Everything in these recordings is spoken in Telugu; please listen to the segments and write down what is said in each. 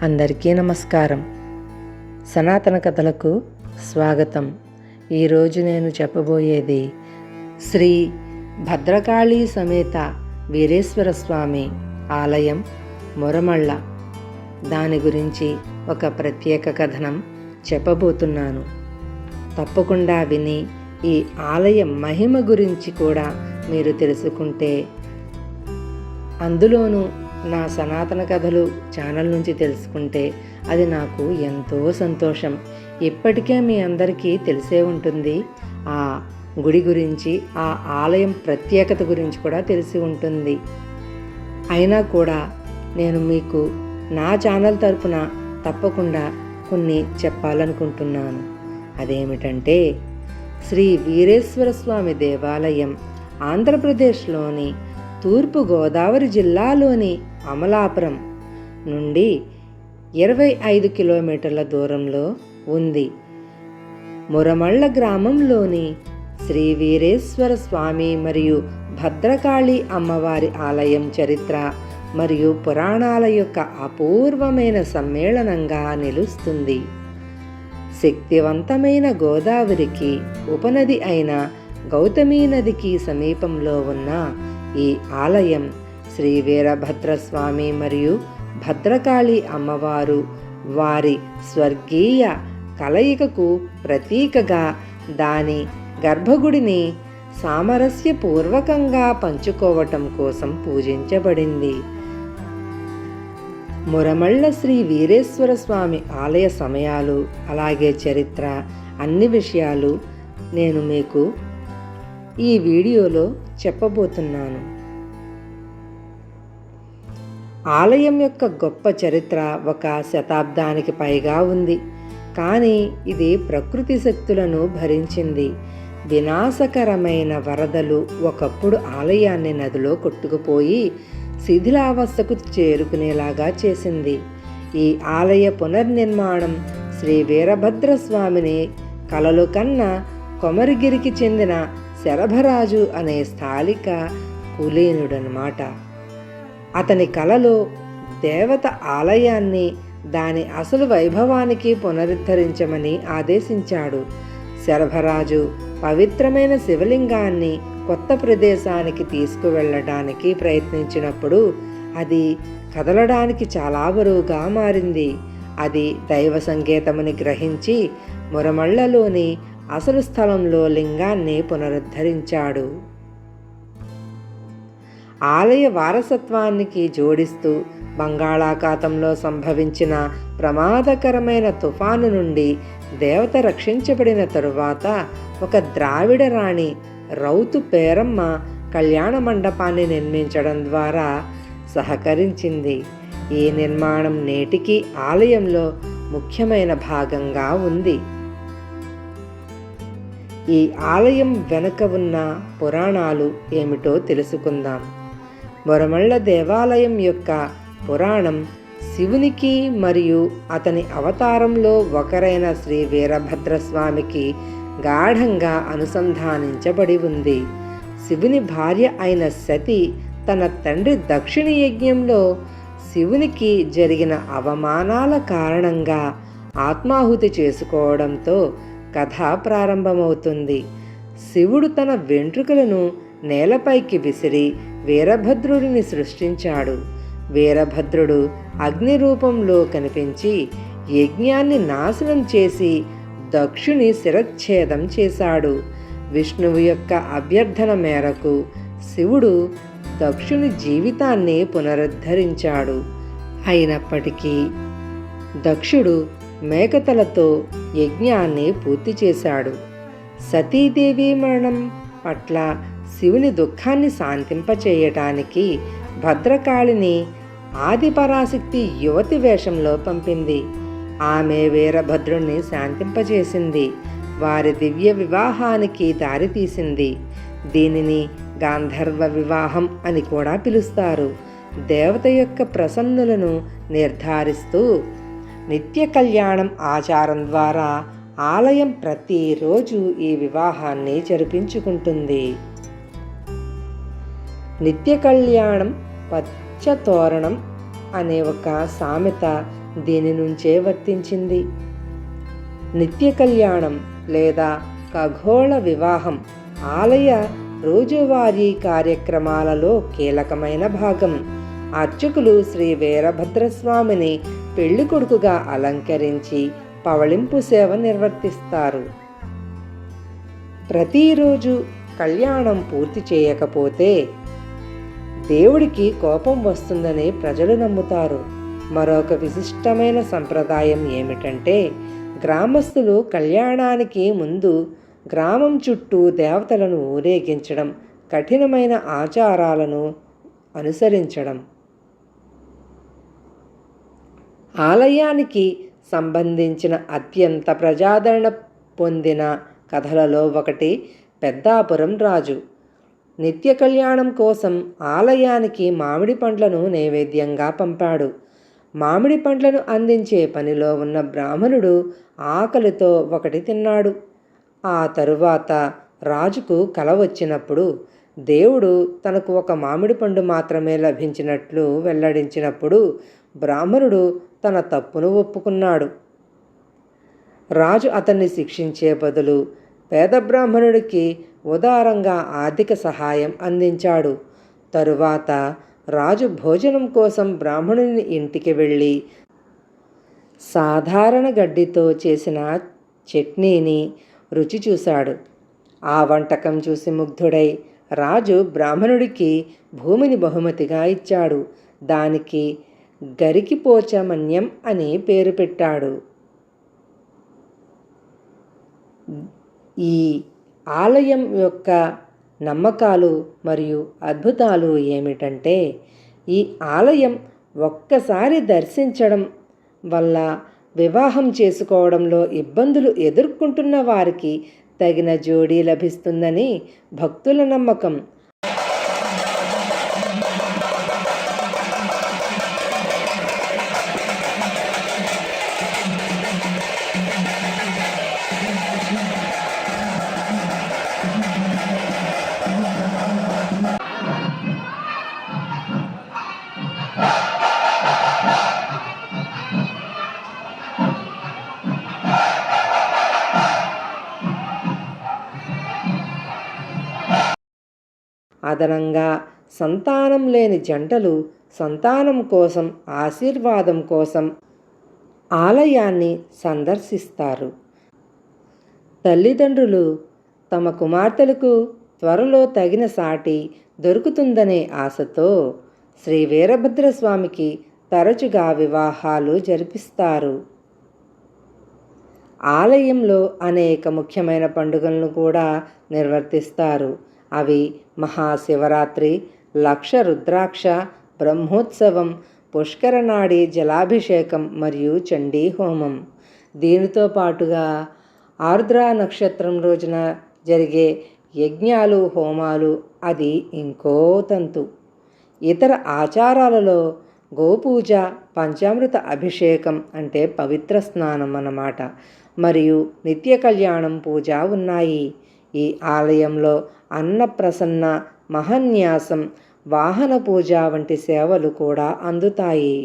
అందరికీ నమస్కారం. సనాతన కథలకు స్వాగతం. ఈరోజు నేను చెప్పబోయేది శ్రీ భద్రకాళీ సమేత వీరేశ్వర స్వామి ఆలయం మురమళ్ళ. దాని గురించి ఒక ప్రత్యేక కథనం చెప్పబోతున్నాను. తప్పకుండా విని ఈ ఆలయ మహిమ గురించి కూడా మీరు తెలుసుకుంటే, అందులోనూ నా సనాతన కథలు ఛానల్ నుంచి తెలుసుకుంటే అది నాకు ఎంతో సంతోషం. ఇప్పటికే మీ అందరికీ తెలిసే ఉంటుంది. ఆ గుడి గురించి, ఆ ఆలయం ప్రత్యేకత గురించి కూడా తెలిసి ఉంటుంది. అయినా కూడా నేను మీకు నా ఛానల్ తరపున తప్పకుండా కొన్ని చెప్పాలనుకుంటున్నాను. అదేమిటంటే, శ్రీ వీరేశ్వర స్వామి దేవాలయం ఆంధ్రప్రదేశ్లోని తూర్పు గోదావరి జిల్లాలోని అమలాపురం నుండి 25 కిలోమీటర్ల దూరంలో ఉంది. మురమళ్ళ గ్రామంలోని శ్రీ వీరేశ్వర స్వామి మరియు భద్రకాళి అమ్మవారి ఆలయం చరిత్ర మరియు పురాణాల యొక్క అపూర్వమైన సమ్మేళనంగా నిలుస్తుంది. శక్తివంతమైన గోదావరికి ఉపనది అయిన గౌతమీ నదికి సమీపంలో ఉన్న ఈ ఆలయం శ్రీ వీరభద్రస్వామి మరియు భద్రకాళి అమ్మవారు వారి స్వర్గీయ కలయికకు ప్రతీకగా దాని గర్భగుడిని సామరస్యపూర్వకంగా పంచుకోవటం కోసం పూజించబడింది. మురమళ్ళ శ్రీ వీరేశ్వర స్వామి ఆలయ సమయాలు, అలాగే చరిత్ర, అన్ని విషయాలు నేను మీకు ఈ వీడియోలో చెప్పబోతున్నాను. ఆలయం యొక్క గొప్ప చరిత్ర ఒక శతాబ్దానికి పైగా ఉంది. కానీ ఇది ప్రకృతి శక్తులను భరించింది. వినాశకరమైన వరదలు ఒకప్పుడు ఆలయాన్ని నదిలో కొట్టుకుపోయి శిథిలావస్థకు చేరుకునేలాగా చేసింది. ఈ ఆలయ పునర్నిర్మాణం శ్రీ వీరభద్రస్వామిని కలలు కన్న కొమరగిరికి చెందిన శరభరాజు అనే స్థానిక కులీనుడనమాట. అతని కలలో దేవత ఆలయాన్ని దాని అసలు వైభవానికి పునరుద్ధరించమని ఆదేశించాడు. శరభరాజు పవిత్రమైన శివలింగాన్ని కొత్త ప్రదేశానికి తీసుకువెళ్ళడానికి ప్రయత్నించినప్పుడు అది కదలడానికి చాలా బరువుగా మారింది. అది దైవ సంకేతమని గ్రహించి మురమళ్ళలోని అసలు స్థలంలో లింగాన్ని పునరుద్ధరించాడు. ఆలయ వారసత్వానికి జోడిస్తూ బంగాళాఖాతంలో సంభవించిన ప్రమాదకరమైన తుఫాను నుండి దేవత రక్షించబడిన తరువాత ఒక ద్రావిడ రాణి రౌతు పేరమ్మ కళ్యాణ మండపాన్ని నిర్మించడం ద్వారా సహకరించింది. ఈ నిర్మాణం నేటికి ఆలయంలో ముఖ్యమైన భాగంగా ఉంది. ఈ ఆలయం వెనుక ఉన్న పురాణాలు ఏమిటో తెలుసుకుందాం. మురమళ్ళ దేవాలయం యొక్క పురాణం శివునికి మరియు అతని అవతారంలో ఒకరైన శ్రీ వీరభద్రస్వామికి గాఢంగా అనుసంధానించబడి ఉంది. శివుని భార్య అయిన సతి తన తండ్రి దక్షిణ యజ్ఞంలో శివునికి జరిగిన అవమానాల కారణంగా ఆత్మాహుతి చేసుకోవడంతో కథ ప్రారంభమవుతుంది. శివుడు తన వెంట్రుకలను నేలపైకి విసిరి వీరభద్రుడిని సృష్టించాడు. వీరభద్రుడు అగ్ని రూపంలో కనిపించి యజ్ఞాన్ని నాశనం చేసి దక్షుని శిరచ్ఛేదం చేశాడు. విష్ణువు యొక్క అభ్యర్థన మేరకు శివుడు దక్షుని జీవితాన్ని పునరుద్ధరించాడు. అయినప్పటికీ దక్షుడు మేకతలతో యజ్ఞాన్ని పూర్తి చేశాడు. సతీదేవి మరణం పట్ల శివుని దుఃఖాన్ని శాంతింపచేయటానికి భద్రకాళిని ఆదిపరాశక్తి యువతి వేషంలో పంపింది. ఆమె వీరభద్రుణ్ణి శాంతింపచేసింది. వారి దివ్య వివాహానికి దారితీసింది. దీనిని గాంధర్వ వివాహం అని కూడా పిలుస్తారు. దేవత యొక్క ప్రసన్నులను నిర్ధారిస్తూ నిత్య కళ్యాణం ఆచారం ద్వారా ఆలయం ప్రతిరోజు ఈ వివాహాన్ని జరిపించుకుంటుంది. నిత్య కళ్యాణం పచ్చతోరణం అనే ఒక సామెత దీని నుంచే వర్తించింది. నిత్య కళ్యాణం లేదా ఖగోళ వివాహం ఆలయ రోజువారీ కార్యక్రమాలలో కీలకమైన భాగం. అర్చకులు శ్రీ వీరభద్రస్వామిని పెళ్లి కొడుకుగా అలంకరించి పవళింపు సేవ నిర్వర్తిస్తారు. ప్రతిరోజు కళ్యాణం పూర్తి చేయకపోతే దేవుడికి కోపం వస్తుందని ప్రజలు నమ్ముతారు. మరొక విశిష్టమైన సంప్రదాయం ఏమిటంటే, గ్రామస్తులు కళ్యాణానికి ముందు గ్రామం చుట్టూ దేవతలను ఊరేగించడం, కఠినమైన ఆచారాలను అనుసరించడం. ఆలయానికి సంబంధించిన అత్యంత ప్రజాదరణ పొందిన కథలలో ఒకటి పెద్దాపురం రాజు. నిత్య కళ్యాణం కోసం ఆలయానికి మామిడి పండ్లను నైవేద్యంగా పంపాడు. మామిడి పండ్లను అందించే పనిలో ఉన్న బ్రాహ్మణుడు ఆకలితో ఒకటి తిన్నాడు. ఆ తరువాత రాజుకు కల వచ్చినప్పుడు దేవుడు తనకు ఒక మామిడి పండు మాత్రమే లభించినట్లు వెల్లడించినప్పుడు బ్రాహ్మణుడు తన తప్పును ఒప్పుకున్నాడు. రాజు అతన్ని శిక్షించే బదులు పేద బ్రాహ్మణుడికి ఉదారంగా ఆర్థిక సహాయం అందించాడు. తరువాత రాజు భోజనం కోసం బ్రాహ్మణుని ఇంటికి వెళ్ళి సాధారణ గడ్డితో చేసిన చట్నీని రుచి చూశాడు. ఆ వంటకం చూసి ముగ్ధుడై రాజు బ్రాహ్మణుడికి భూమిని బహుమతిగా ఇచ్చాడు. దానికి గరికిపోచమన్యం అని పేరు పెట్టాడు. ఈ ఆలయం యొక్క నమ్మకాలు మరియు అద్భుతాలు ఏమిటంటే, ఈ ఆలయం ఒక్కసారి దర్శించడం వల్ల వివాహం చేసుకోవడంలో ఇబ్బందులు ఎదుర్కొంటున్న వారికి తగిన జోడీ లభిస్తుందని భక్తుల నమ్మకం. అదనంగా సంతానం లేని జంటలు సంతానం కోసం, ఆశీర్వాదం కోసం ఆలయాన్ని సందర్శిస్తారు. తల్లిదండ్రులు తమ కుమార్తెలకు త్వరలో తగిన సాటి దొరుకుతుందనే ఆశతో శ్రీ వీరభద్రస్వామికి తరచుగా వివాహాలు జరిపిస్తారు. ఆలయంలో అనేక ముఖ్యమైన పండుగలను కూడా నిర్వర్తిస్తారు. అవి మహాశివరాత్రి, లక్ష రుద్రాక్ష బ్రహ్మోత్సవం, పుష్కరనాడి జలాభిషేకం మరియు చండీ హోమం. దీనితో పాటుగా ఆర్ద్ర నక్షత్రం రోజున జరిగే యజ్ఞాలు, హోమాలు అది ఇంకో తంతు. ఇతర ఆచారాలలో గోపూజ, పంచామృత అభిషేకం అంటే పవిత్ర స్నానం అన్నమాట, మరియు నిత్య కళ్యాణం పూజ ఉన్నాయి. ఈ ఆలయంలో అన్నప్రసన్న, మహాన్యాసం, వాహన పూజ వంటి సేవలు కూడా అందుతాయి.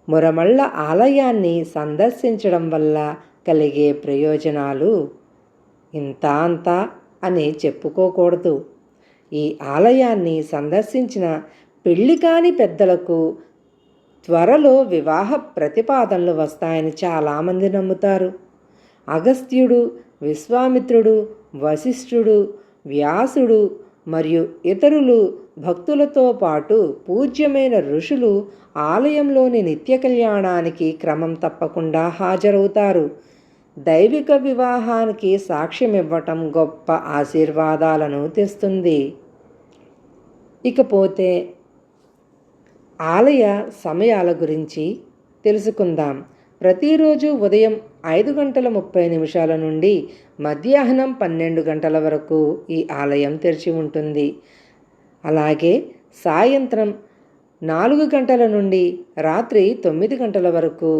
మురమళ్ళ ఆలయాన్ని సందర్శించడం వల్ల కలిగే ప్రయోజనాలు ఇంత అంతా అని చెప్పుకోకూడదు. ఈ ఆలయాన్ని సందర్శించిన పెళ్లి కాని పెద్దలకు త్వరలో వివాహ ప్రతిపాదనలు వస్తాయని చాలామంది నమ్ముతారు. అగస్త్యుడు, విశ్వామిత్రుడు, వశిష్ఠుడు, వ్యాసుడు మరియు ఇతరులు భక్తులతో పాటు పూజ్యమైన ఋషులు ఆలయంలోని నిత్య కళ్యాణానికి క్రమం తప్పకుండా హాజరవుతారు. దైవిక వివాహానికి సాక్ష్యమివ్వటం గొప్ప ఆశీర్వాదాలను తెస్తుంది. ఇకపోతే ఆలయ సమయాల గురించి తెలుసుకుందాం. ప్రతిరోజు ఉదయం 5:30 నుండి మధ్యాహ్నం 12 గంటల వరకు ఈ ఆలయం తెరిచి ఉంటుంది. అలాగే సాయంత్రం 4 గంటల నుండి రాత్రి 9 గంటల వరకు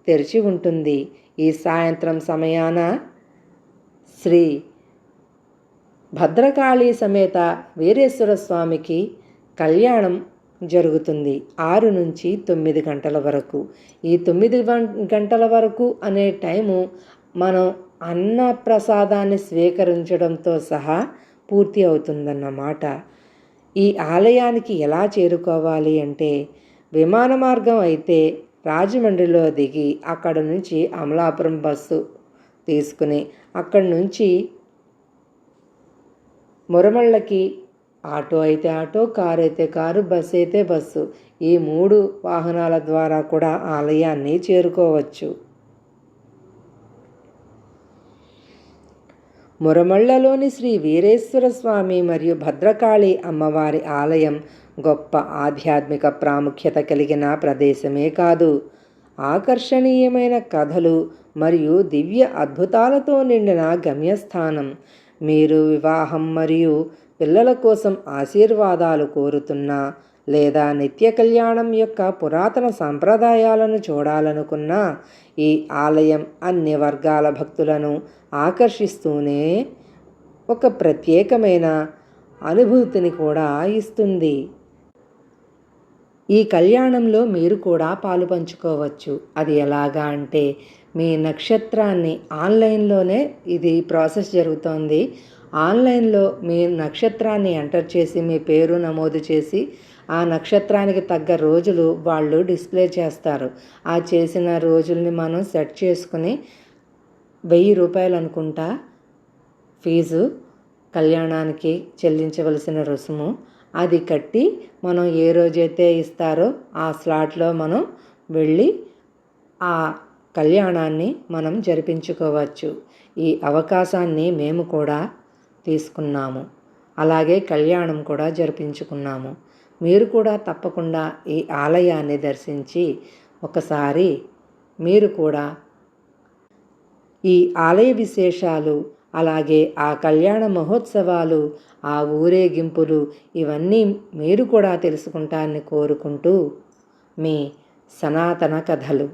తెరిచి ఉంటుంది. ఈ సాయంత్రం సమయాన శ్రీ భద్రకాళి సమేత వీరేశ్వర స్వామికి కళ్యాణం జరుగుతుంది. 6 నుంచి 9 గంటల వరకు. ఈ 9 గంటల వరకు అనే టైము మనం అన్న ప్రసాదాన్ని స్వీకరించడంతో సహా పూర్తి అవుతుందన్నమాట. ఈ ఆలయానికి ఎలా చేరుకోవాలి అంటే, విమాన మార్గం అయితే రాజమండ్రిలో దిగి అక్కడ నుంచి అమలాపురం బస్సు తీసుకుని అక్కడి నుంచి మురమళ్ళకి ఆటో అయితే ఆటో, కారు అయితే కారు, బస్సు అయితే బస్సు, ఈ 3 వాహనాల ద్వారా కూడా ఆలయాన్ని చేరుకోవచ్చు. మురమళ్ళలోని శ్రీ వీరేశ్వర స్వామి మరియు భద్రకాళి అమ్మవారి ఆలయం గొప్ప ఆధ్యాత్మిక ప్రాముఖ్యత కలిగిన ప్రదేశమే కాదు, ఆకర్షణీయమైన కథలు మరియు దివ్య అద్భుతాలతో నిండిన గమ్యస్థానం. మీరు వివాహం మరియు పిల్లల కోసం ఆశీర్వాదాలు కోరుతున్నా, లేదా నిత్య కళ్యాణం యొక్క పురాతన సంప్రదాయాలను చూడాలనుకున్నా, ఈ ఆలయం అన్ని వర్గాల భక్తులను ఆకర్షిస్తూనే ఒక ప్రత్యేకమైన అనుభూతిని కూడా ఇస్తుంది. ఈ కళ్యాణంలో మీరు కూడా పాలు పంచుకోవచ్చు. అది ఎలాగా అంటే, మీ నక్షత్రాన్ని ఆన్లైన్లోనే ఇది ప్రాసెస్ జరుగుతోంది. ఆన్లైన్లో మీ నక్షత్రాన్ని ఎంటర్ చేసి మీ పేరు నమోదు చేసి ఆ నక్షత్రానికి తగ్గ రోజులు వాళ్ళు డిస్ప్లే చేస్తారు. ఆ చేసిన రోజుల్ని మనం సెట్ చేసుకుని 1000 రూపాయలు అనుకుంటా ఫీజు, కళ్యాణానికి చెల్లించవలసిన రుసుము, అది కట్టి మనం ఏ రోజైతే ఇస్తారో ఆ స్లాట్లో మనం వెళ్ళి ఆ కళ్యాణాన్ని మనం జరిపించుకోవచ్చు. ఈ అవకాశాన్ని మేము కూడా తీసుకున్నాము, అలాగే కళ్యాణం కూడా జరిపించుకున్నాము. మీరు కూడా తప్పకుండా ఈ ఆలయాన్ని దర్శించి ఒకసారి మీరు కూడా ఈ ఆలయ విశేషాలు, అలాగే ఆ కళ్యాణ మహోత్సవాలు, ఆ ఊరేగింపులు ఇవన్నీ మీరు కూడా తెలుసుకుంటారని కోరుకుంటూ, మీ సనాతన కథలు.